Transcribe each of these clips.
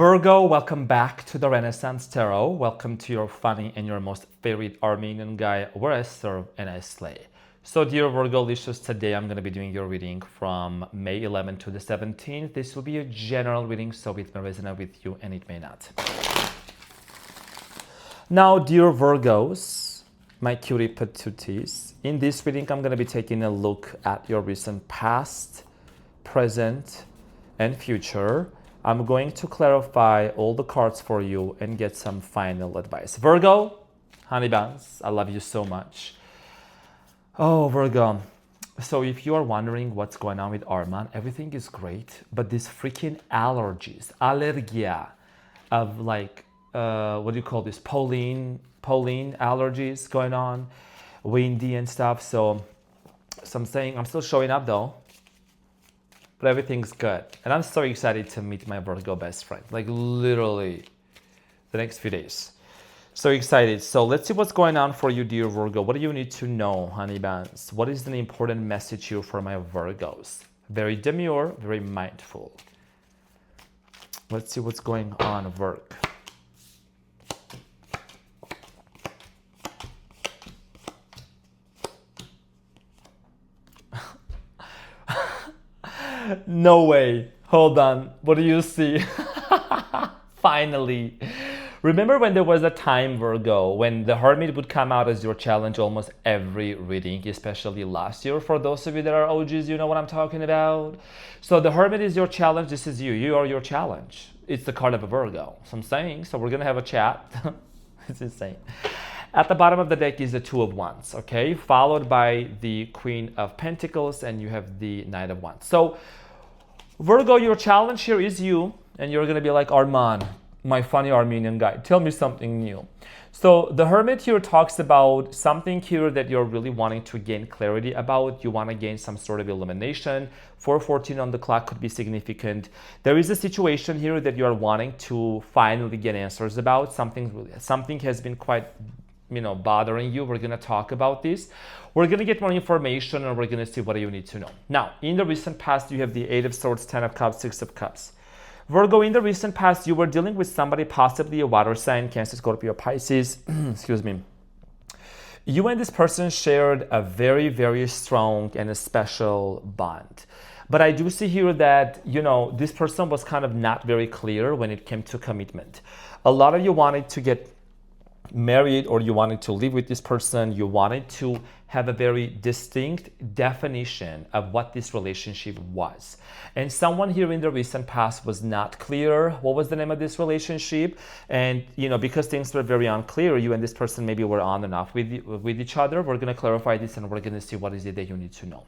Virgo, welcome back to the Renaissance Tarot. Welcome to your funny and your most favorite Armenian guy where I serve and I slay. So dear Virgo Licious, today I'm going to be doing your reading from May 11th to the 17th. This will be a general reading, so it may resonate with you and it may not. Now, dear Virgos, my cutie patooties, in this reading I'm going to be taking a look at your recent past, present, and future. I'm going to clarify all the cards for you and get some final advice. Virgo, honey buns, I love you so much. Oh, Virgo. So if you are wondering what's going on with Arman, everything is great, but these freaking allergies, allergia of like, what do you call this? Pollen allergies going on, windy and stuff. So I'm saying I'm still showing up though. But everything's good. And I'm so excited to meet my Virgo best friend. Like literally the next few days. So excited. So let's see what's going on for you, dear Virgo. What do you need to know, honey buns? What is the important message here for my Virgos? Very demure, very mindful. Let's see what's going on, Virg. No way. Hold on. What do you see? Finally. Remember when there was a time, Virgo, when the Hermit would come out as your challenge almost every reading, especially last year? For those of you that are OGs, you know what I'm talking about. So the Hermit is your challenge. This is you. You are your challenge. It's the card of a Virgo. So I'm saying, so we're going to have a chat. It's insane. At the bottom of the deck is the Two of Wands, okay? Followed by the Queen of Pentacles, and you have the Knight of Wands. So Virgo, your challenge here is you, and you're going to be like, Arman, my funny Armenian guy, tell me something new. So the Hermit here talks about something here that you're really wanting to gain clarity about. You want to gain some sort of illumination. 4:14 on the clock could be significant. There is a situation here that you're wanting to finally get answers about. Something has been quite bothering you. We're going to talk about this. We're going to get more information and we're going to see what you need to know. Now, in the recent past, you have the Eight of Swords, 10 of Cups, 6 of Cups. Virgo, in the recent past, you were dealing with somebody, possibly a water sign, Cancer, Scorpio, Pisces, excuse me. You and this person shared a very, very strong and a special bond. But I do see here that, this person was kind of not very clear when it came to commitment. A lot of you wanted to get married, or you wanted to live with this person. You wanted to have a very distinct definition of what this relationship was. And someone here in the recent past was not clear what was the name of this relationship. And, because things were very unclear, you and this person maybe were on and off with each other. We're going to clarify this and we're going to see what is it that you need to know.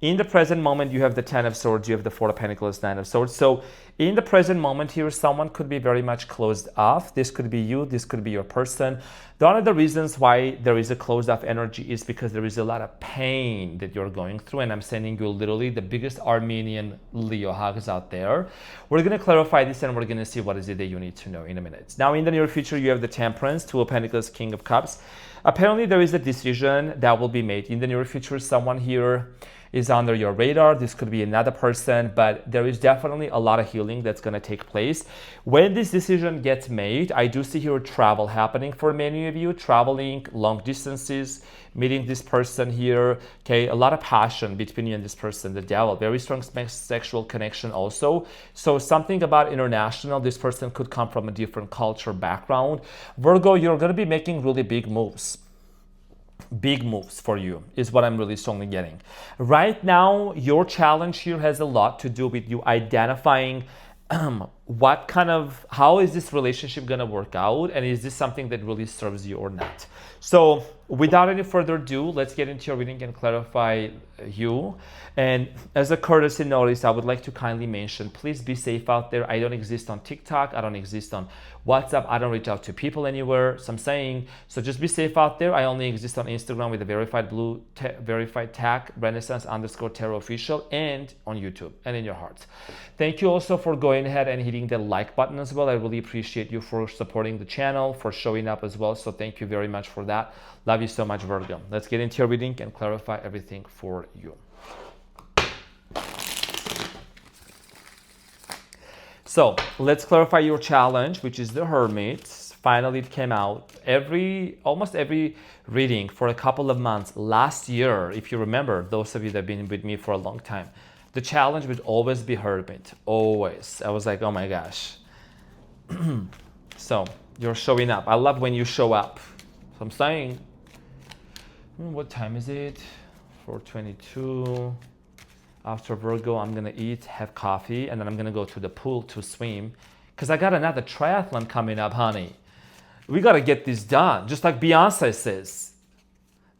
In the present moment, you have the 10 of Swords, you have the 4 of Pentacles, 9 of Swords. So in the present moment here, someone could be very much closed off. This could be you, this could be your person. One of the reasons why there is a closed off energy is because there is a lot of pain that you're going through. And I'm sending you literally the biggest Armenian Leo hugs out there. We're going to clarify this and we're going to see what is it that you need to know in a minute. Now, in the near future, you have the Temperance, 2 of Pentacles, King of Cups. Apparently, there is a decision that will be made in the near future. Someone here is under your radar. This could be another person, but there is definitely a lot of healing that's going to take place. When this decision gets made, I do see here travel happening for many of you, traveling long distances, meeting this person here, okay? A lot of passion between you and this person, the devil, very strong sexual connection also. So something about international, this person could come from a different culture background. Virgo, you're going to be making really big moves. Big moves for you is what I'm really strongly getting. Right now, your challenge here has a lot to do with you identifying how is this relationship going to work out, and is this something that really serves you or not. So without any further ado, let's get into your reading and clarify you. And as a courtesy notice, I would like to kindly mention, please be safe out there. I don't exist on TikTok. I don't exist on WhatsApp. I don't reach out to people anywhere. So I'm saying, so just be safe out there. I only exist on Instagram with a verified tag, Renaissance_Tarot official, and on YouTube and in your hearts. Thank you also for going ahead and hitting the like button as well. I really appreciate you for supporting the channel, for showing up as well. So thank you very much for that. Love you so much, Virgo. Let's get into your reading and clarify everything for you. So let's clarify your challenge, which is the Hermit. Finally, it came out. Almost every reading for a couple of months last year, if you remember, those of you that have been with me for a long time, the challenge would always be Hermit. Always. I was like, oh my gosh. So you're showing up. I love when you show up. So I'm saying, what time is it? 4:22. After Virgo, I'm gonna eat, have coffee, and then I'm gonna go to the pool to swim, because I got another triathlon coming up, honey. We gotta get this done. Just like Beyonce says,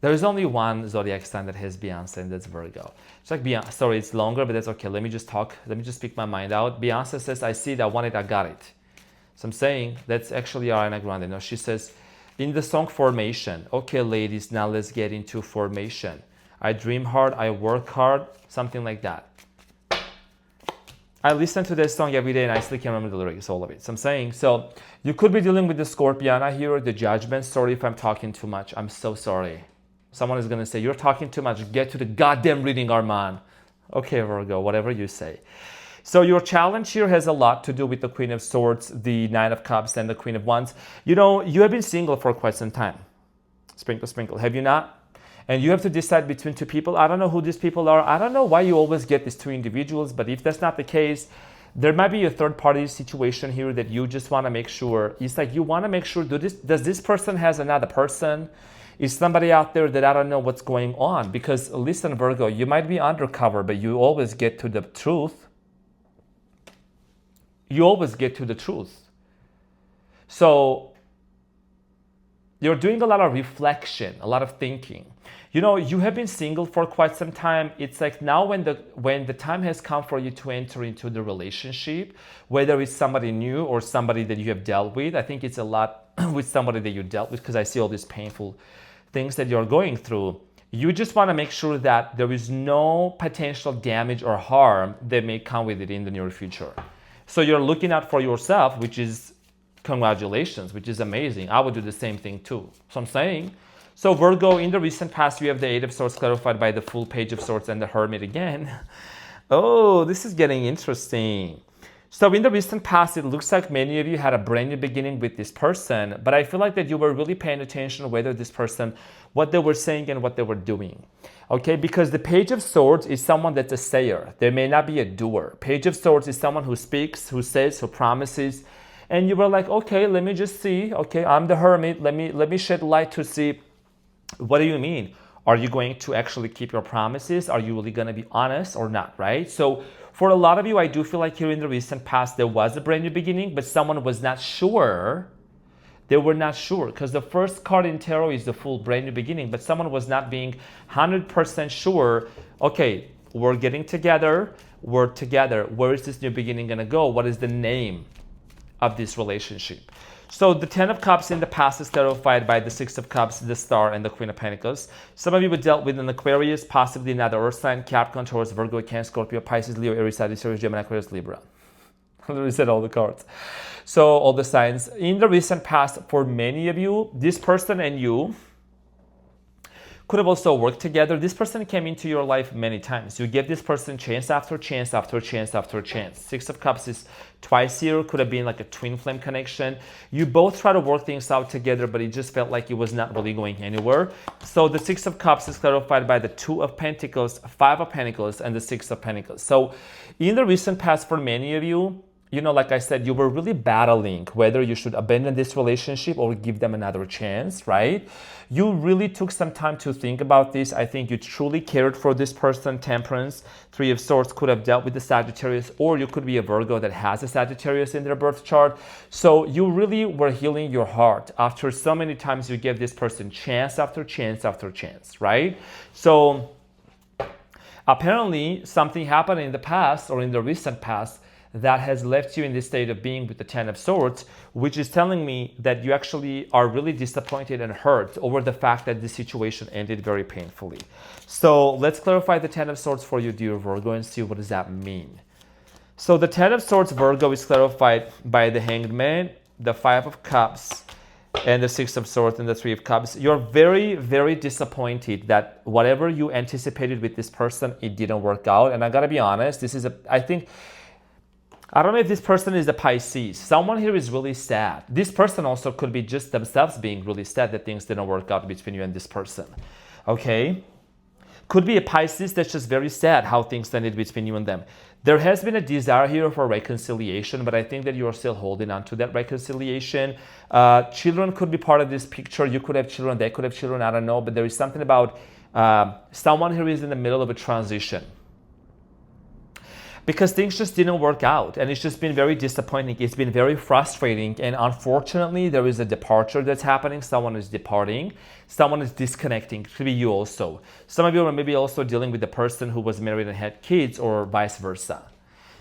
there is only one zodiac sign that has Beyonce, and that's Virgo. It's like Beyonce. Sorry, it's longer, but that's okay. Let me just talk. Let me just speak my mind out. Beyonce says, "I see it, I want it, I got it." So I'm saying that's actually Ariana Grande. No, she says in the song Formation, "Okay, ladies, now let's get into formation. I dream hard, I work hard," something like that. I listen to this song every day and I still can't remember the lyrics, all of it. So I'm saying, so you could be dealing with the Scorpiana here, the judgment. Sorry if I'm talking too much. I'm so sorry. Someone is going to say, "You're talking too much. Get to the goddamn reading, Arman." Okay, Virgo, whatever you say. So your challenge here has a lot to do with the Queen of Swords, the Nine of Cups, and the Queen of Wands. You know, you have been single for quite some time. Sprinkle, sprinkle. Have you not? And you have to decide between two people. I don't know who these people are. I don't know why you always get these two individuals, but if that's not the case, there might be a third party situation here that you just want to make sure. It's like you want to make sure, does this person has another person? Is somebody out there that I don't know what's going on? Because listen, Virgo, you might be undercover, but you always get to the truth. You always get to the truth. So you're doing a lot of reflection, a lot of thinking. You know, you have been single for quite some time. It's like now when the time has come for you to enter into the relationship, whether it's somebody new or somebody that you have dealt with, I think it's a lot with somebody that you dealt with, because I see all these painful things that you're going through. You just want to make sure that there is no potential damage or harm that may come with it in the near future. So you're looking out for yourself, which is congratulations, which is amazing. I would do the same thing too. So I'm saying, so Virgo, in the recent past, you have the Eight of Swords clarified by the full Page of Swords and the Hermit again. Oh, this is getting interesting. So in the recent past, it looks like many of you had a brand new beginning with this person, but I feel like that you were really paying attention to whether this person, what they were saying and what they were doing. Okay, because the Page of Swords is someone that's a sayer. There may not be a doer. Page of Swords is someone who speaks, who says, who promises. And you were like, okay, let me just see. Okay, I'm the Hermit. Let me shed light to see, what do you mean? Are you going to actually keep your promises? Are you really going to be honest or not, right? So for a lot of you, I do feel like here in the recent past, there was a brand new beginning, but someone was not sure. They were not sure, because the first card in tarot is the full brand new beginning, but someone was not being 100% sure. Okay, we're getting together. We're together. Where is this new beginning going to go? What is the name of this relationship? So the Ten of Cups in the past is clarified by the Six of Cups, the Star, and the Queen of Pentacles. Some of you were dealt with an Aquarius, possibly another Earth sign, Capricorn, Taurus, Virgo, Cancer, Scorpio, Pisces, Leo, Aries, Sagittarius, Gemini, Aquarius, Libra. I literally said all the cards. So all the signs. In the recent past, for many of you, this person and you could have also worked together. This person came into your life many times. You gave this person chance after chance after chance after chance. Six of Cups is twice here. Could have been like a twin flame connection. You both try to work things out together, but it just felt like it was not really going anywhere. So the Six of Cups is clarified by the Two of Pentacles, Five of Pentacles, and the Six of Pentacles. So in the recent past, for many of you, you know, like I said, you were really battling whether you should abandon this relationship or give them another chance, right? You really took some time to think about this. I think you truly cared for this person. Temperance, Three of Swords could have dealt with the Sagittarius, or you could be a Virgo that has a Sagittarius in their birth chart. So you really were healing your heart after so many times you gave this person chance after chance after chance, right? So apparently something happened in the past or in the recent past that has left you in this state of being with the Ten of Swords, which is telling me that you actually are really disappointed and hurt over the fact that the situation ended very painfully. So let's clarify the Ten of Swords for you, dear Virgo, and see what does that mean. So the Ten of Swords, Virgo, is clarified by the Hanged Man, the Five of Cups, and the Six of Swords and the Three of Cups. You're very, very disappointed that whatever you anticipated with this person, it didn't work out. And I gotta be honest, this is I think I don't know if this person is a Pisces. Someone here is really sad. This person also could be just themselves being really sad that things didn't work out between you and this person. Okay? Could be a Pisces that's just very sad how things ended between you and them. There has been a desire here for reconciliation, but I think that you are still holding on to that reconciliation. Children could be part of this picture. You could have children, they could have children, I don't know. But there is something about someone who is in the middle of a transition. Because things just didn't work out and it's just been very disappointing. It's been very frustrating, and unfortunately there is a departure that's happening. Someone is departing, someone is disconnecting. It could be you also. Some of you are maybe also dealing with the person who was married and had kids, or vice versa.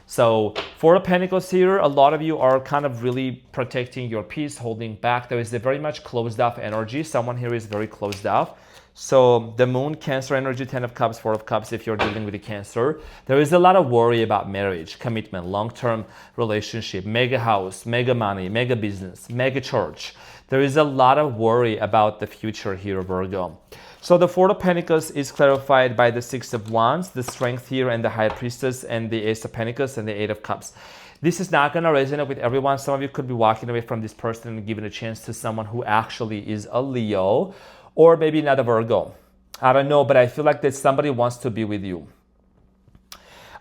So Four of Pentacles here, a lot of you are kind of really protecting your peace, holding back. There is a very much closed off energy. Someone here is very closed off. So the moon, Cancer energy, 10 of Cups, 4 of Cups, if you're dealing with a Cancer. There is a lot of worry about marriage, commitment, long-term relationship, mega house, mega money, mega business, mega church. There is a lot of worry about the future here, Virgo. So the Four of Pentacles is clarified by the Six of Wands, the Strength here, and the High Priestess, and the Ace of Pentacles, and the Eight of Cups. This is not going to resonate with everyone. Some of you could be walking away from this person and giving a chance to someone who actually is a Leo, or maybe not a Virgo. I don't know, but I feel like that somebody wants to be with you.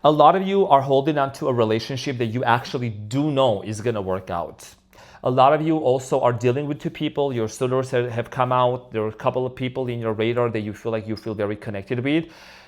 A lot of you are holding on to a relationship that you actually do know is going to work out. A lot of you also are dealing with two people. Your suitors have come out. There are a couple of people in your radar that you feel very connected with.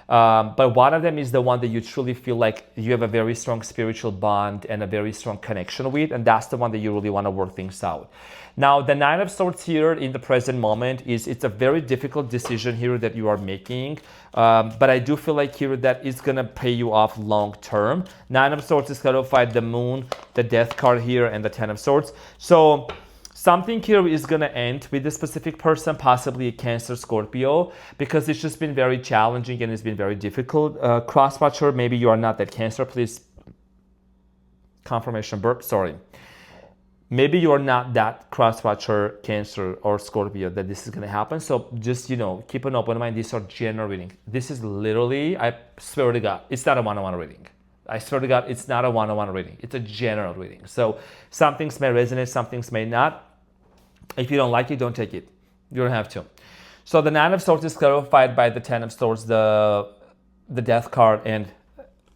But one of them is the one that you truly feel like you have a very strong spiritual bond and a very strong connection with. And that's the one that you really want to work things out. Now, the Nine of Swords here in the present moment it's a very difficult decision here that you are making. But I do feel like here that it's going to pay you off long term. Nine of Swords is clarified, the Moon, the Death card here, and the Ten of Swords. So something here is going to end with this specific person, possibly a Cancer, Scorpio, because it's just been very challenging and it's been very difficult. Cross-watcher, maybe you are not that Cancer, please. Confirmation burp, sorry. Maybe you are not that cross-watcher, Cancer, or Scorpio that this is going to happen. So just, keep an open mind. These are general reading. This is literally, I swear to God, it's not a one-on-one reading. I swear to God, it's not a one-on-one reading. It's a general reading. So some things may resonate, some things may not. If you don't like it, don't take it. You don't have to. So the Nine of Swords is clarified by the Ten of Swords, the Death card, and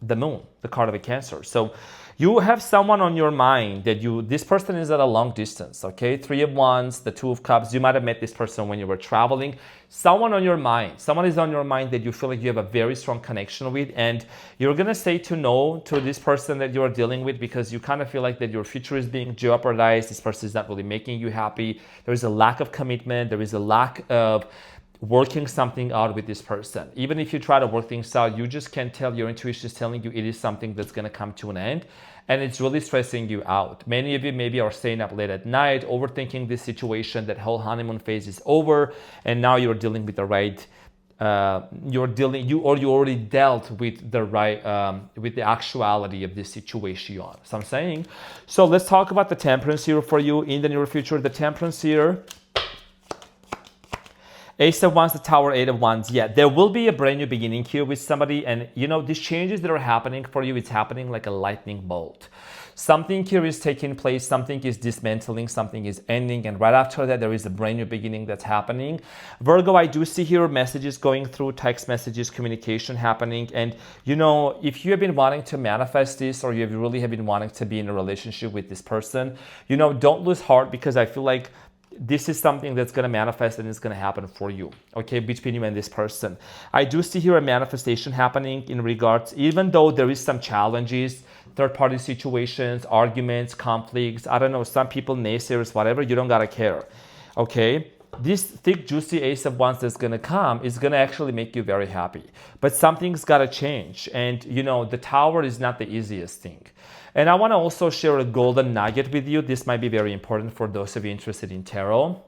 the Moon, the card of a Cancer. So you have someone on your mind that this person is at a long distance, okay? Three of Wands, the Two of Cups. You might have met this person when you were traveling. Someone on your mind. Someone is on your mind that you feel like you have a very strong connection with, and you're going to say no to this person that you're dealing with because you kind of feel like that your future is being jeopardized. This person is not really making you happy. There is a lack of commitment. There is a lack of working something out with this person. Even if you try to work things out, you just can't tell. Your intuition is telling you it is something that's going to come to an end, and it's really stressing you out. Many of you maybe are staying up late at night, overthinking this situation. That whole honeymoon phase is over, and now you're dealing with the right. You already dealt with the right with the actuality of this situation. So I'm saying. So let's talk about the Temperance here for you in the near future. The Temperance here. Ace of Wands, the Tower, Eight of Wands. Yeah, there will be a brand new beginning here with somebody. And, these changes that are happening for you, it's happening like a lightning bolt. Something here is taking place. Something is dismantling. Something is ending. And right after that, there is a brand new beginning that's happening. Virgo, I do see here messages going through, text messages, communication happening. And, if you have been wanting to manifest this, or you really have been wanting to be in a relationship with this person, don't lose heart, because I feel like this is something that's going to manifest and it's going to happen for you, okay, between you and this person. I do see here a manifestation happening in regards, even though there is some challenges, third-party situations, arguments, conflicts, I don't know, some people, naysayers, whatever, you don't got to care, okay? This thick, juicy Ace of Wands that's going to come is going to actually make you very happy. But something's got to change. And, the Tower is not the easiest thing. And I want to also share a golden nugget with you. This might be very important for those of you interested in tarot.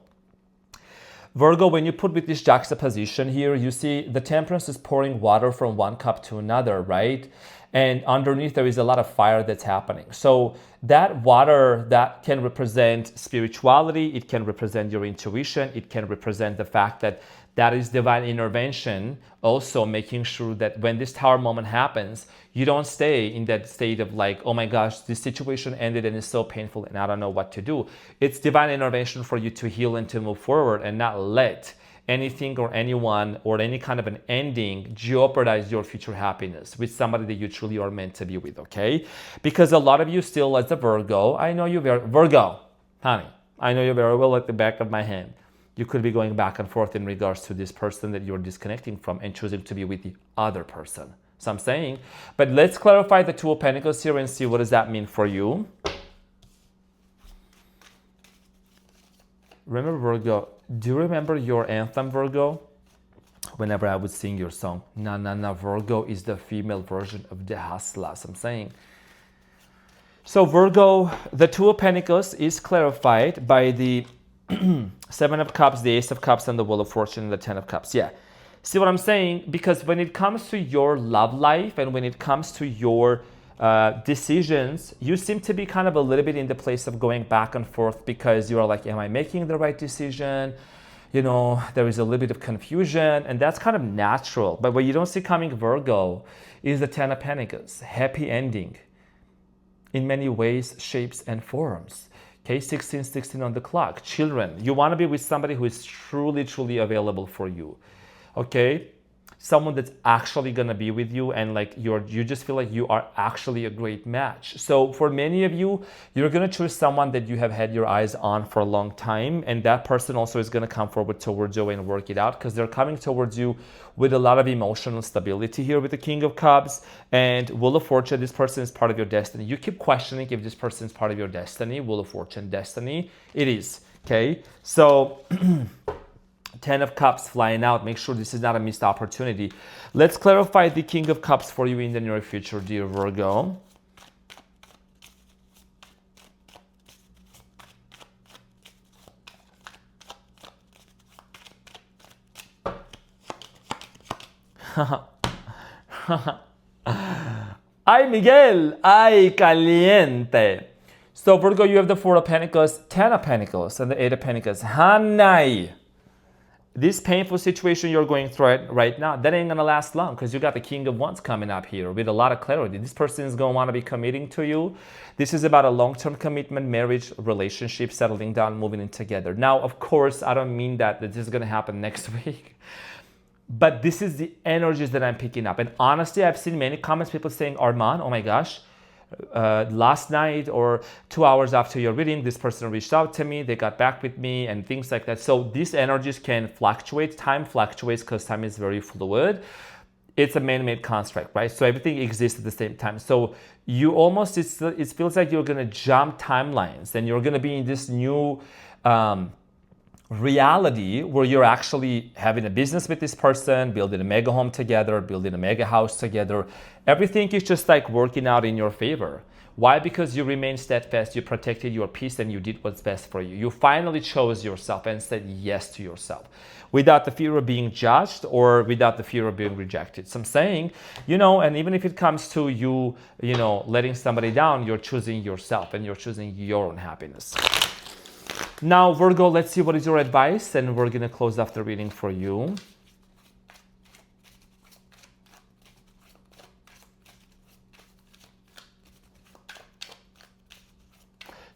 Virgo, when you put with this juxtaposition here, you see the Temperance is pouring water from one cup to another, right? And underneath there is a lot of fire that's happening. So that water, that can represent spirituality, it can represent your intuition, it can represent the fact that That is divine intervention, also making sure that when this tower moment happens, you don't stay in that state of like, oh my gosh, this situation ended and it's so painful and I don't know what to do. It's divine intervention for you to heal and to move forward and not let anything or anyone or any kind of an ending jeopardize your future happiness with somebody that you truly are meant to be with, okay? Because a lot of you still, as a Virgo, I know you very, Virgo, honey, I know you very well at the back of my hand. You could be going back and forth in regards to this person that you're disconnecting from and choosing to be with the other person. So I'm saying, but let's clarify the Two of Pentacles here and see what does that mean for you. Remember, Virgo, do you remember your anthem, Virgo? Whenever I would sing your song, na na na, Virgo is the female version of the hustlas. I'm saying. So Virgo, the Two of Pentacles is clarified by the Seven of Cups, the Ace of Cups, and the Wheel of Fortune, and the Ten of Cups. Yeah. See what I'm saying? Because when it comes to your love life and when it comes to your decisions, you seem to be kind of a little bit in the place of going back and forth because you are like, am I making the right decision? You know, there is a little bit of confusion, and that's kind of natural. But what you don't see coming, Virgo, is the Ten of Pentacles, happy ending in many ways, shapes, and forms. Okay, 16 on the clock. Children, you want to be with somebody who is truly, truly available for you. Okay, someone that's actually going to be with you and like you just feel like you are actually a great match. So for many of you, you're going to choose someone that you have had your eyes on for a long time, and that person also is going to come forward towards you and work it out because they're coming towards you with a lot of emotional stability here with the King of Cups and Wheel of Fortune. This person is part of your destiny. You keep questioning if this person is part of your destiny. Wheel of Fortune, destiny. It is. Okay, so Ten of Cups flying out. Make sure this is not a missed opportunity. Let's clarify the King of Cups for you in the near future, dear Virgo. Ay, Miguel. Ay, caliente. So, Virgo, you have the Four of Pentacles, Ten of Pentacles, and the Eight of Pentacles. Hanai. This painful situation you're going through right now, that ain't gonna last long because you got the King of Wands coming up here with a lot of clarity. This person is gonna want to be committing to you. This is about a long-term commitment, marriage, relationship, settling down, moving in together. Now, of course, I don't mean that this is gonna happen next week, but this is the energies that I'm picking up. And honestly, I've seen many comments, people saying, Arman, oh my gosh, last night or 2 hours after your reading, this person reached out to me, they got back with me and things like that. So these energies can fluctuate. Time fluctuates because time is very fluid. It's a man-made construct, right? So everything exists at the same time. So you almost, it feels like you're going to jump timelines and you're going to be in this new reality where you're actually having a business with this person, building a mega home together, building a mega house together. Everything is just like working out in your favor. Why? Because you remain steadfast, you protected your peace, and you did what's best for you. You finally chose yourself and said yes to yourself without the fear of being judged or without the fear of being rejected. So I'm saying, you know, and even if it comes to you, you know, letting somebody down, you're choosing yourself and you're choosing your own happiness. Now, Virgo, let's see what is your advice, and we're going to close off the reading for you.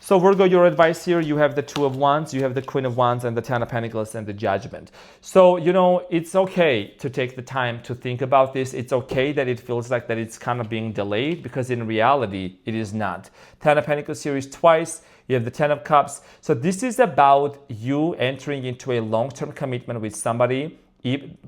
So Virgo, your advice here, you have the Two of Wands, you have the Queen of Wands, and the Ten of Pentacles, and the Judgment. So, you know, it's okay to take the time to think about this. It's okay that it feels like that it's kind of being delayed, because in reality, it is not. Ten of Pentacles here is twice. You have the Ten of Cups. So this is about you entering into a long-term commitment with somebody.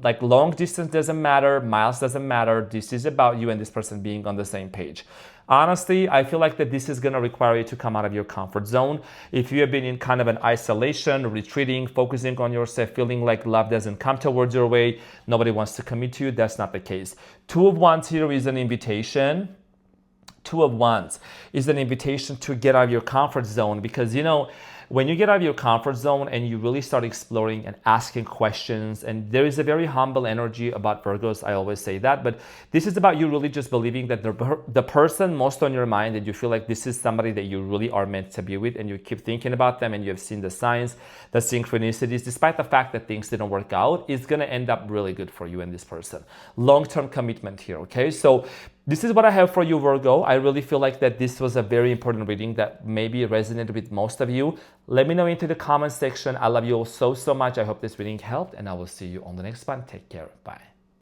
Like long distance doesn't matter, miles doesn't matter. This is about you and this person being on the same page. Honestly, I feel like that this is going to require you to come out of your comfort zone. If you have been in kind of an isolation, retreating, focusing on yourself, feeling like love doesn't come towards your way, nobody wants to commit to you, that's not the case. Two of Wands here is an invitation Two of Wands is an invitation to get out of your comfort zone, because when you get out of your comfort zone and you really start exploring and asking questions, and there is a very humble energy about Virgos, I always say that, but this is about you really just believing that the person most on your mind, that you feel like this is somebody that you really are meant to be with, and you keep thinking about them, and you have seen the signs, the synchronicities, despite the fact that things didn't work out, it's going to end up really good for you and this person. Long-term commitment here, okay? So this is what I have for you, Virgo. I really feel like that this was a very important reading that maybe resonated with most of you. Let me know into the comment section. I love you all so much. I hope this reading helped, and I will see you on the next one. Take care. Bye.